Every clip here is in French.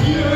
Dieu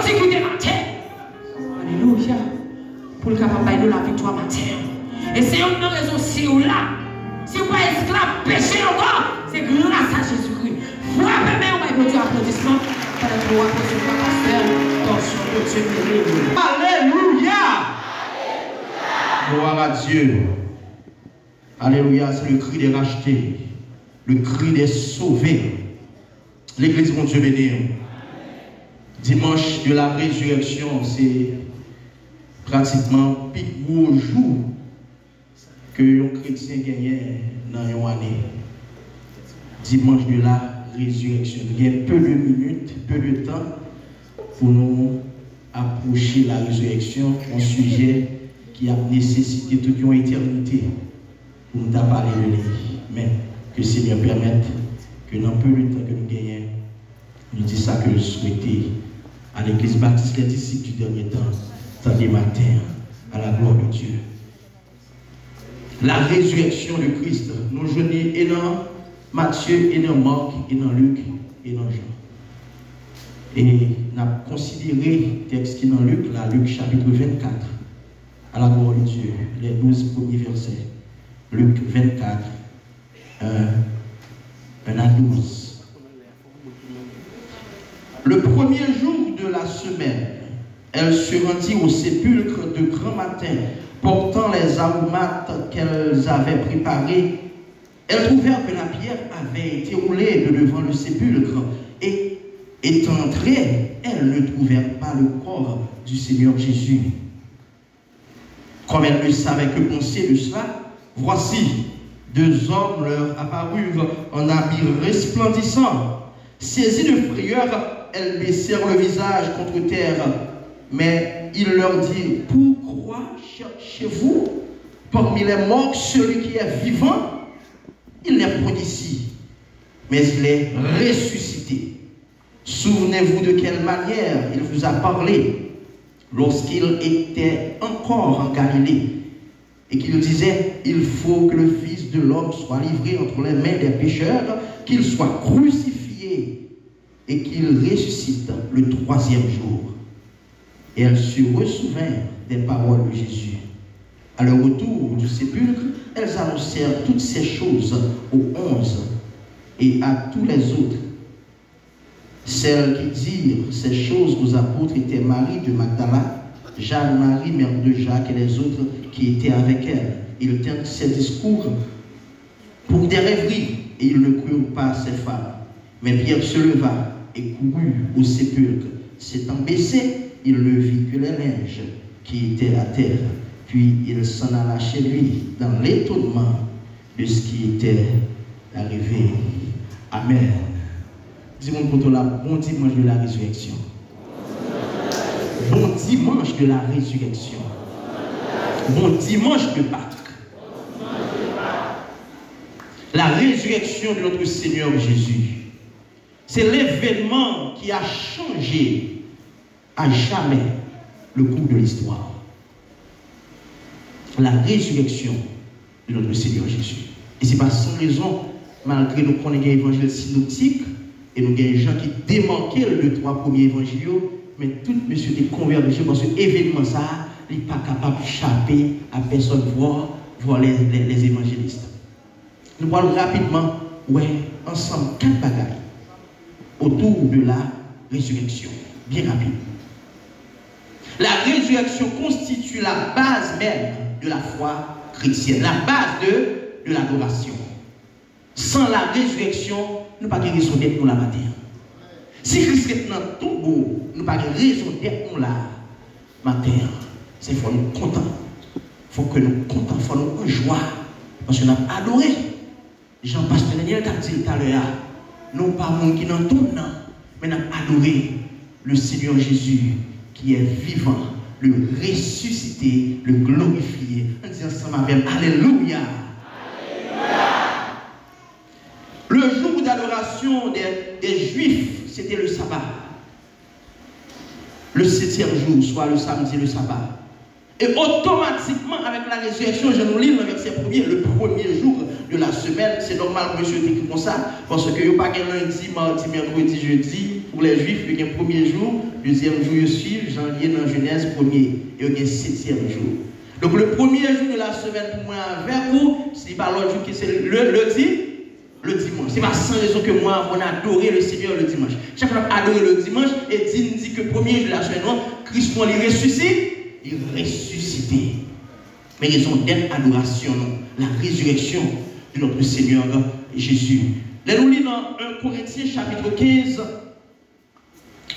difficulté matin. Alléluia. Pour le capable de la victoire matin. Et c'est une raison si vous là. Si vous n'êtes pas esclave, péché encore. C'est grâce à Jésus-Christ. Frappez même, on va Dieu applaudissement. Alléluia. Gloire à Dieu. Alléluia, c'est le cri des rachetés, le cri des sauvés. L'église, mon Dieu béni. Dimanche de la résurrection, c'est pratiquement le plus gros jour que un chrétien gagne dans une année. Dimanche de la résurrection. Il y a peu de minutes, peu de temps pour nous approcher la résurrection, un sujet qui a nécessité toute une éternité pour nous parler de lui. Mais que le Seigneur permette que dans peu de temps que nous gagnons, nous disons ça que je souhaitais à l'église baptiste, les disciples du dernier temps, samedi matin, à la gloire de Dieu. La résurrection de Christ, nous joignons et dans Matthieu, et dans Marc, et dans Luc, et dans Jean. Et nous avons considéré le texte qui est dans Luc, là, Luc chapitre 24, à la gloire de Dieu, les 12 premiers versets. Luc 24, 1 à 12. Le premier jour de la semaine, elle se rendit au sépulcre de grand matin, portant les aromates qu'elles avaient préparés. Elles trouvèrent que la pierre avait été roulée de devant le sépulcre, et étant entrées, elles ne trouvèrent pas le corps du Seigneur Jésus. Comme elles ne savaient que penser de cela, voici, deux hommes leur apparurent en habits resplendissants. Saisies de frayeur, elles baissèrent le visage contre terre. Mais il leur dit, pourquoi cherchez-vous parmi les morts celui qui est vivant? Il n'est point ici, mais il est ressuscité. Souvenez-vous de quelle manière il vous a parlé lorsqu'il était encore en Galilée et qu'il disait, il faut que le Fils de l'homme soit livré entre les mains des pécheurs, qu'il soit crucifié et qu'il ressuscite le troisième jour. Et elles se ressouvinrent des paroles de Jésus. À leur retour du sépulcre, elles annoncèrent toutes ces choses aux 11 et à tous les autres. Celles qui dirent ces choses aux apôtres étaient Marie de Magdala, Jeanne-Marie, mère de Jacques, et les autres qui étaient avec elle. Ils tinrent ces discours pour des rêveries, et ils ne crurent pas à ces femmes. Mais Pierre se leva et courut au sépulcre. S'étant baissé, il ne vit que les linges qui étaient à terre. Puis il s'en alla chez lui dans l'étonnement de ce qui était arrivé. Amen. Dis-moi pour toi, bon dimanche de la résurrection. Bon dimanche de la résurrection. Bon dimanche de Pâques. La résurrection de notre Seigneur Jésus. C'est l'événement qui a changé à jamais le cours de l'histoire. La résurrection de notre Seigneur Jésus. Et ce n'est pas sans raison, malgré nous connaissons l'évangile synoptique, et nous avons des gens qui démanquaient les 3 premiers évangiles, mais tout monsieur est converti parce que l'événement, ça, il n'est pas capable d'échapper à personne voir les évangélistes. Nous parlons rapidement, ensemble, 4 bagailles autour de la résurrection. Bien rapide. La résurrection constitue la base même de la foi chrétienne, la base de l'adoration. Sans la résurrection, nous n'avons pas de raison d'être pour la matin. Si Christ est dans le tombeau, nous n'avons pas de raison d'être pour la matin. C'est faut nous contents. Il faut que nous contents, il faut nous en joie. Parce que nous avons adoré. Jean-Pasteur Daniel a dit tout à l'heure, non pas monde qui n'en tourne, mais nous avons adoré le Seigneur Jésus qui est vivant, le ressuscité, le glorifié. On dit ensemble avec Alléluia. Le jour d'adoration des Juifs, c'était le sabbat. Le 7e jour, soit le samedi, le sabbat. Et automatiquement, avec la résurrection, je nous lis le verset 1er, le premier jour de la semaine, c'est normal que monsieur dit comme ça, parce que il n'y a pas de lundi, mardi, mercredi, jeudi, pour les Juifs, il y a un premier jour, deuxième jour, ils suivent, janvier dans Genèse, premier, et il y a un septième jour. Donc le premier jour de la semaine pour moi avec vous, c'est pas l'autre jour qui c'est le dimanche. C'est pas sans raison que moi, on a adoré le Seigneur le dimanche. Chaque fois qu'on a adoré le dimanche, et dit que le premier jour de la semaine, Christ il ressuscite, il ressuscité. Mais ils ont d'être adoration, la résurrection de notre Seigneur Jésus. Là, nous lisons dans 1 Corinthiens chapitre 15,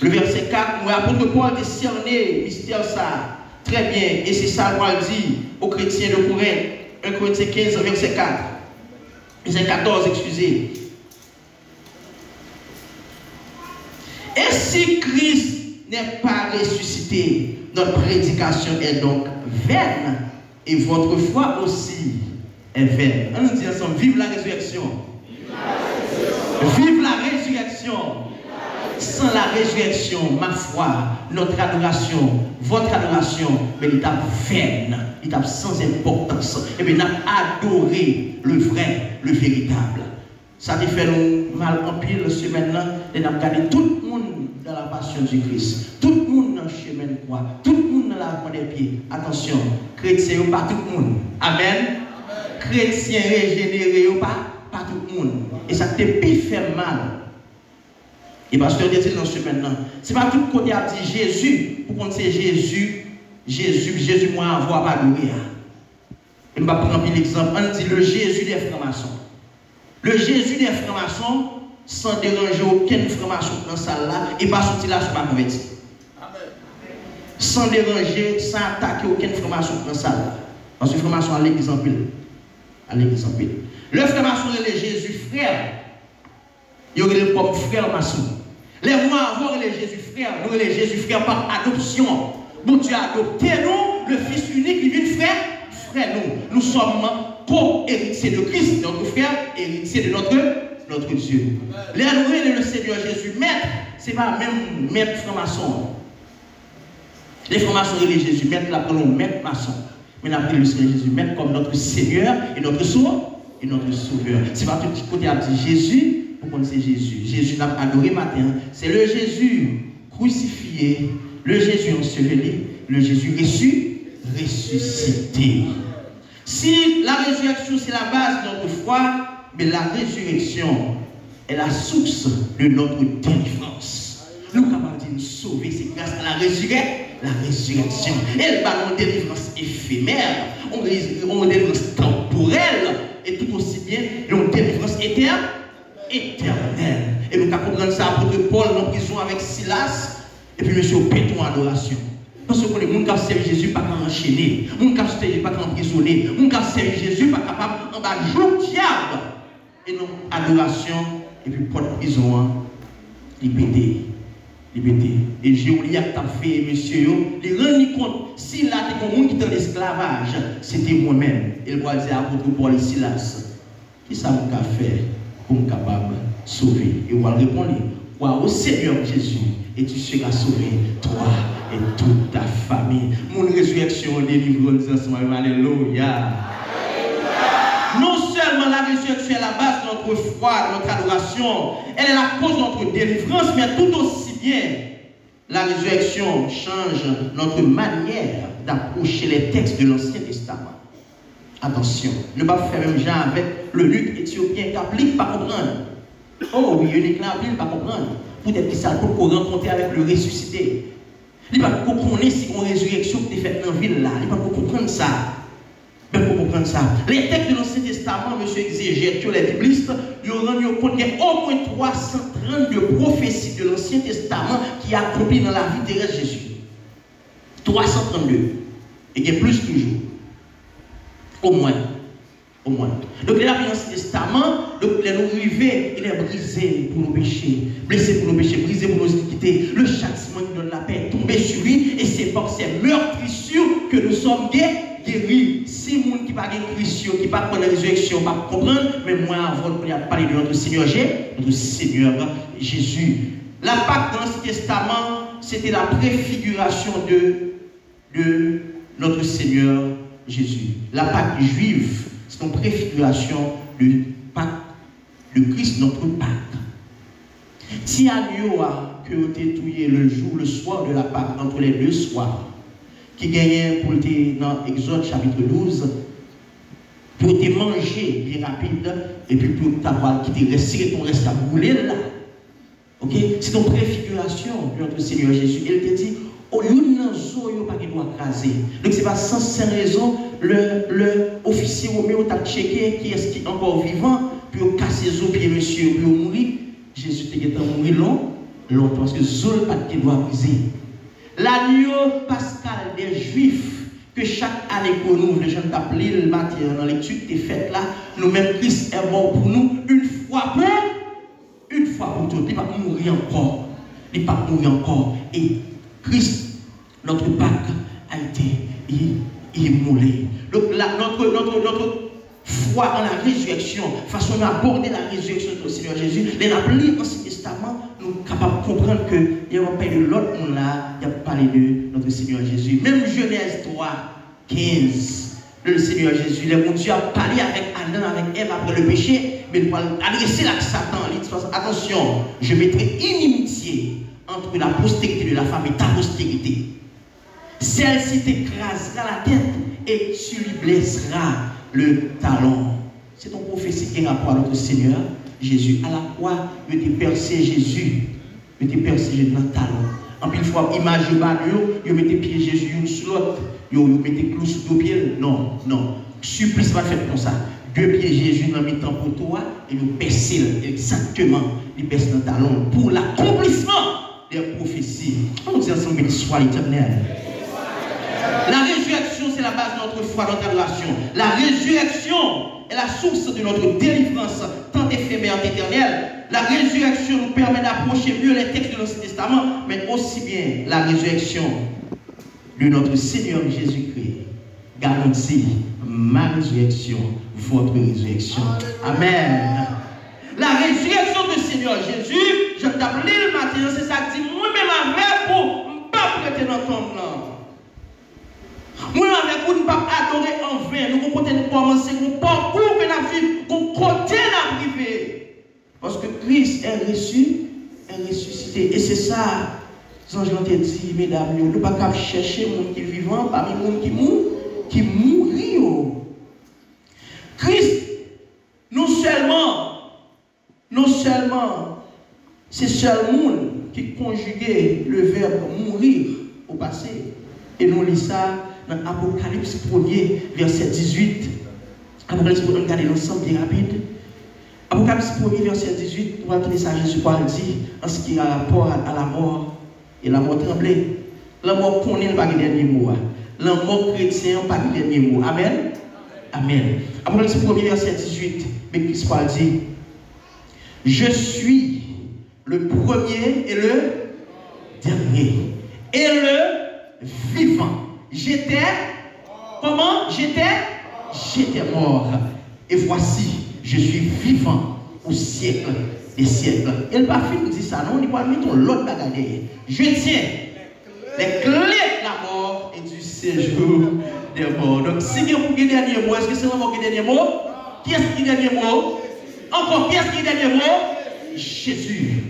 le verset 4, l'apôtre Paul discerné mystère ça très bien, et c'est ça qu'on dit aux chrétiens de Corinthe, 1 Corinthiens 15, verset 4, verset 14, excusez. Et si Christ n'est pas ressuscité, notre prédication est donc vaine, et votre foi aussi est vaine. On nous dit ensemble, vive la résurrection. Vive la résurrection. Sans la résurrection, ma foi, notre adoration, votre adoration, mais il est vaine, il est sans importance. Et bien, il a adoré le vrai, le véritable. Ça te fait mal en pile ce maintenant, et on a regardé tout le monde dans la passion du Christ, tout le monde dans le chemin de croix, tout le monde dans la voie des pieds. Attention, chrétien, pas tout le monde. Amen. Chrétien régénéré, pas tout le monde. Et ça te fait mal. Et pasteur dit dans ce maintenant, c'est pas tout côté a dit Jésus, pour qu'on sait Jésus, moi avoir pas adoré. Et on va prendre l'exemple, on dit le Jésus des francs-maçons. Le Jésus des francs-maçons, sans déranger aucune franc-maçon dans cette salle-là, et pas sortir là, je ne suis pas converti. Sans déranger, sans attaquer aucune franc-maçon dans cette salle-là. Parce que franc-maçon à l'église en pile. À l'église en pile. Le franc-maçon est le Jésus frère. Il y aurait le comme frère maçon. Les mois avant les Jésus frère, nous les Jésus frère par adoption. Bon Dieu a adopté nous, le Fils unique, il vient frère nous. Nous sommes co-héritiers de Christ, notre frère, héritier de notre Dieu. Les louer le Seigneur Jésus, maître, ce n'est pas même maître franc-maçon. Les francs-maçons et les Jésus, maître, là, prenons maître maçon. Mais nous appelons le Seigneur Jésus, maître comme notre Seigneur et notre Sauveur. C'est pas tout petit côté à dire Jésus. Pour qu'on sait Jésus. Jésus n'a pas adoré matin. C'est le Jésus crucifié, le Jésus enseveli, le Jésus ressuscité. Si la résurrection c'est la base de notre foi, mais la résurrection est la source de notre délivrance. Nous sommes capables de nous sauver, c'est grâce à la résurrection. Elle va nous délivrance éphémère, on délivrance temporelle, et tout aussi bien une délivrance éternelle. Et nous avons compris ça apôtre Paul en prison avec Silas et puis monsieur Péton en adoration. Parce que les gens qui servent Jésus pas qu'à enchaîner, les gens qui servent Jésus pas qu'à emprisonner, les gens qui servent Jésus pas capable en bas jour diable. Et non adoration et puis Paul prison libéré. Et Jéoliac t'a fait monsieur il rend compte si là t'es comme monde qui est en esclavage, c'était moi-même. Il va dire apôtre Paul et Silas. Qui ça m'a fait pour être capable de sauver? Et on va répondre, crois au Seigneur Jésus et tu seras sauvé, toi et toute ta famille. Mon résurrection délivre ensemble. Alléluia. Non seulement la résurrection est la base de notre foi, de notre adoration, elle est la cause de notre délivrance, mais tout aussi bien, la résurrection change notre manière d'approcher les textes de l'Ancien Testament. Attention, ne pas faire même genre avec le luc éthiopien qui applique pas comprendre. Oh oui, il n'applique pas comprendre. Peut-être que ça pour rencontrer avec le ressuscité. Il ne va pas comprendre si une résurrection qui est faite dans la ville là. Il ne va pas comprendre ça. Mais pour comprendre ça, les textes de l'Ancien Testament, monsieur exégète, les biblistes, ils ont rendu compte qu'il y a au moins 332 prophéties de l'Ancien Testament qui accomplissent dans la vie terrestre de Jésus. 332. Et il y a plus toujours. Au moins. Donc, il a pris l'Ancien Testament, donc il est arrivé, il est brisé pour nos péchés, blessé pour nos péchés, brisé pour nos iniquités. Le châtiment qui donne la paix est tombé sur lui, et c'est par ces meurtrissures que nous sommes guéris. Si les gens qui ne sont pas guéris, qui ne sont pas pour la résurrection, ne pas comprendre, mais moi, avant de parler de notre Seigneur Jésus. La Pâque dans l'Ancien Testament, c'était la préfiguration de notre Seigneur Jésus. La Pâque juive, c'est une préfiguration de Pâque, de Christ, notre Pâque. Si agneau que vous tétouillez le jour, le soir de la Pâque, entre les deux soirs, qui gagnait pour te dans Exode chapitre 12, pour te manger bien rapide, et puis pour t'avoir qui te reste, ton reste à brûler là. Ok? C'est ton préfiguration de notre Seigneur Jésus. Il te dit, oh, il n'a pas qui doit craser. Donc c'est pas sans raison, le officier romain t'a checké qui est-ce qui est encore vivant, puis il casse ses os, puis monsieur, puis il mourir. Jésus te dit, mourir longtemps, parce que Zol pas qui doit briser. L'agneau pascal des Juifs, que chaque année pour nous, les gens t'appellent le matin dans l'étude qui est faite là, nous-mêmes, Christ est mort pour nous une fois pour toutes. Il ne va pas mourir encore. Il ne va pas mourir encore. Et Christ, notre Pâque, a été immolé. Donc là, notre foi en la résurrection, façon d'aborder la résurrection de notre Seigneur Jésus, les appelés dans l'Ancien Testament, nous sommes capables de comprendre qu'il n'y a pas de l'autre monde là, il y a parlé de notre Seigneur Jésus. Même Genèse 3, 15, le Seigneur Jésus, le bon Dieu a parlé avec Adam, avec Ève après le péché, mais il va adresser là Satan. Il dit, attention, je mettrai inimitié entre la postérité de la femme et ta postérité. Celle-ci t'écrasera la tête et tu lui blesseras le talon. C'est ton prophétie qui est rapport à notre Seigneur Jésus. À la croix, il te percé Jésus. Il te percé Jésus dans le talon. En plus, il faut image de Dieu, il mettait pied Jésus une sur l'autre. Il mettait clou sur deux pieds. Non, non. Supplice pas fait comme ça. Deux pieds Jésus dans le temps pour toi et nous percer exactement. Il perce dans le talon pour l'accomplissement des prophéties. On dit ensemble, béni soit l'Éternel. La résurrection, c'est la base de notre foi, notre adoration. La résurrection est la source de notre délivrance, tant éphémère qu'éternelle. La résurrection nous permet d'approcher mieux les textes de l'Ancien Testament, mais aussi bien la résurrection de notre Seigneur Jésus-Christ garantit ma résurrection, votre résurrection. Amen. La résurrection du Seigneur Jésus, je t'appelle le matin, c'est ça que dit, moi-même avec vous, je ne peux pas prêter dans ton plan. Moi, avec vous, nous ne pouvons pas adorer en vain. Nous pouvons commencer un parcours que la vie, qu'on côté la privée. Parce que Christ est ressuscité. Et c'est ça, Jean te dit, mesdames, nous ne pouvons pas chercher les gens qui sont vivants parmi les gens qui mourent. Christ, non seulement, c'est seul monde qui conjuguait le verbe mourir au passé. Et nous lisons ça dans Apocalypse 1er, verset 18. Apocalypse 1er, regardez l'ensemble bien rapide. Apocalypse 1er, verset 18, nous allons ça Jésus parle dit en ce qui a rapport à la mort. Et la mort tremblée. La mort connaît pas le dernier mot. La mort chrétien pas le dernier mot. Amen. Amen. Apocalypse 1er, verset 18, mais Christ parle dit, je suis le premier et le dernier. Et le vivant. J'étais, comment? J'étais mort. Et voici, je suis vivant au siècle des siècles. Et le parfum nous dit ça, non? On va mettre l'autre bagaille. Je tiens les clés de la mort et du séjour des morts. Donc, si vous avez le dernier mot, est-ce que c'est vraiment le dernier mot? Qui est-ce qui est le dernier mot? Encore, qui est-ce qui est le dernier mot? Jésus.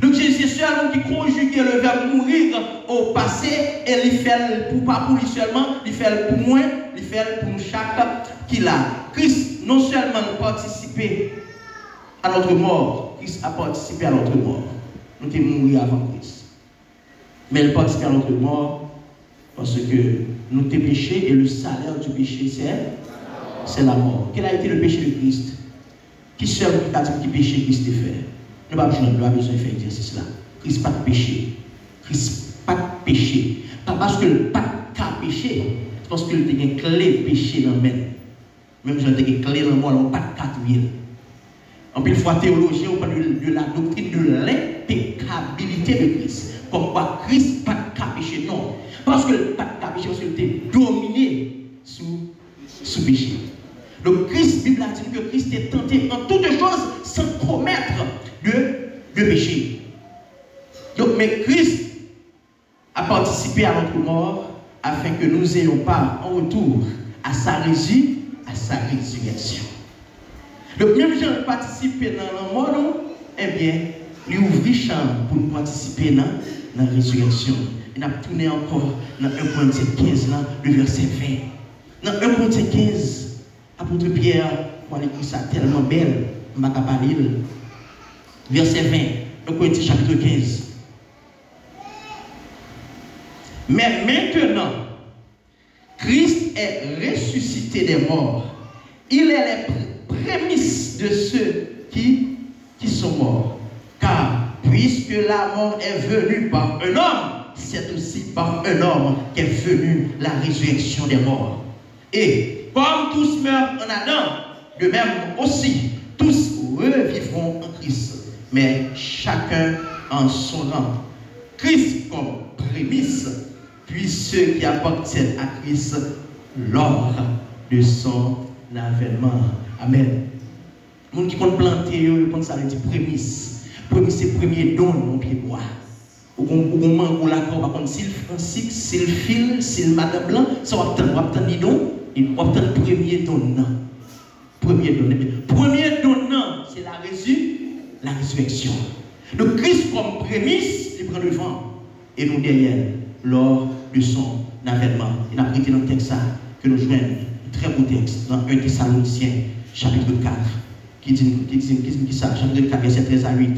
Donc Jésus c'est seulement qui conjugue le verbe mourir au passé et il fait pour pas pour lui seulement, il fait pour moi, il fait pour chaque qui l'a. Christ non seulement participé à notre mort, Christ a participé à notre mort. Nous sommes morts avant Christ. Mais il participe à notre mort parce que nous sommes péchés et le salaire du péché c'est la mort. Quel a été le péché de Christ? Qui seul qui a dit que le péché Christ a fait? Nous n'avons pas besoin de faire exercice là. Christ pas de péché. Christ pas de péché. Pas parce que le pas de péché, c'est parce qu'il a une clé péché dans le main. Même si on a une clé dans le monde, on n'a pas de 4 000. En plus, fois théologien, on parle de la doctrine de l'impeccabilité de Christ. Comme quoi Christ pas de péché. Non. Parce que le pas de péché, c'est qu'il était dominé sous péché. Donc Christ, la Bible a dit que Christ est tenté en toutes choses sans commettre de péché. Donc, mais Christ a participé à notre mort afin que nous n'ayons pas en retour à sa résurrection. Donc, même si on participé dans la mort, eh bien, lui ouvrir chambre pour nous participer dans la résurrection. Il a tourné encore dans 1 Corinthiens 15, le verset 20. Dans 1 Corinthiens 15, apôtre Pierre, pour l'écrit ça tellement belle, je ne vais pas parler. Verset 20, 1 Corinthiens chapitre 15. Mais maintenant, Christ est ressuscité des morts. Il est les prémices de ceux qui sont morts. Car puisque la mort est venue par un homme, c'est aussi par un homme qu'est venue la résurrection des morts. Et comme tous meurent en Adam, de même aussi, tous revivront en Christ. Mais chacun en son rang. Christ comme prémisse, puis ceux qui appartiennent à Christ lors de son avènement. Amen. Les gens qui comptent planter, comme ça, dit prémisse. Prémisse, c'est le premier don de mon pied droit. Au moment où l'accord, par contre, s'il francis, s'il file, s'il madame blanc, ça va obtenir des dons, il va obtenir le premier donnant. Premier donnant, c'est la résurrection. Donc Christ comme prémisse, il prend le vent. Et nous derrière, lors de son avènement. Il a prêté dans le texte que nous jouons un très beau texte dans 1 Thessaloniciens, chapitre 4, qui dit ça, chapitre 4, verset 13 à 8.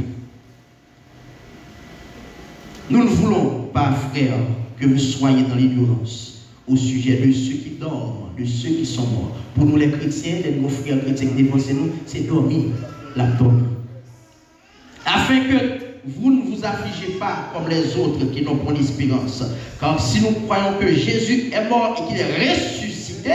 Nous ne voulons pas, frères, que vous soyez dans l'ignorance au sujet de ceux qui dorment, de ceux qui sont morts. Pour nous les chrétiens, nos frères chrétiens qui défendent nous, c'est dormir, la dormir. Afin que vous ne vous affligez pas comme les autres qui n'ont pas d'espérance. Car si nous croyons que Jésus est mort et qu'il est ressuscité,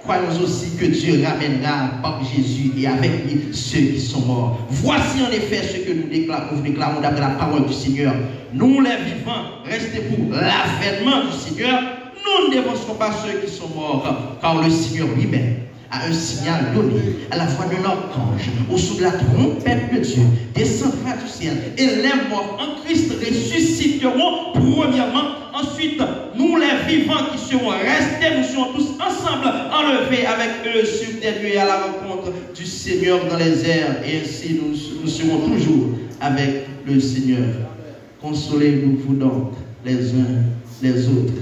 croyons aussi que Dieu ramènera par Jésus et avec lui ceux qui sont morts. Voici en effet ce que nous déclarons d'après la parole du Seigneur. Nous les vivants, restez pour l'avènement du Seigneur. Nous ne dévancerons pas ceux qui sont morts, car le Seigneur lui-même a un signal donné à la voix de l'archange, au son de la trompette de Dieu, descendra du ciel, et les morts en Christ ressusciteront premièrement. Ensuite, nous les vivants qui serons restés, nous serons tous ensemble enlevés avec eux sur des nuées à la rencontre du Seigneur dans les airs, et ainsi nous serons toujours avec le Seigneur. Consolez-vous donc les uns les autres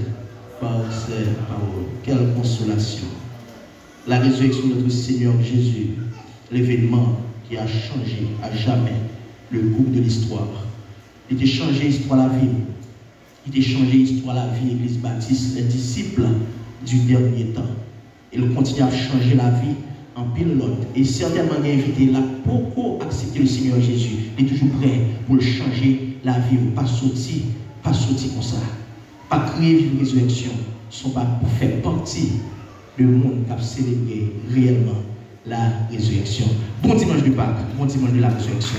par ces paroles. Quelle consolation! La résurrection de notre Seigneur Jésus, l'événement qui a changé à jamais le cours de l'histoire. Il a changé l'histoire de la vie. Il a changé l'histoire de la vie, l'Église baptiste, les disciples du dernier temps. Il continue à changer la vie en pilote. Et certainement, il a invité là pour accepter le Seigneur Jésus. Il est toujours prêt pour changer la vie. Pas sortir comme ça. Pas créer une résurrection. Sont pas pour faire partie du monde qui a célébré réellement la résurrection. Bon dimanche de Pâques, bon dimanche de la résurrection.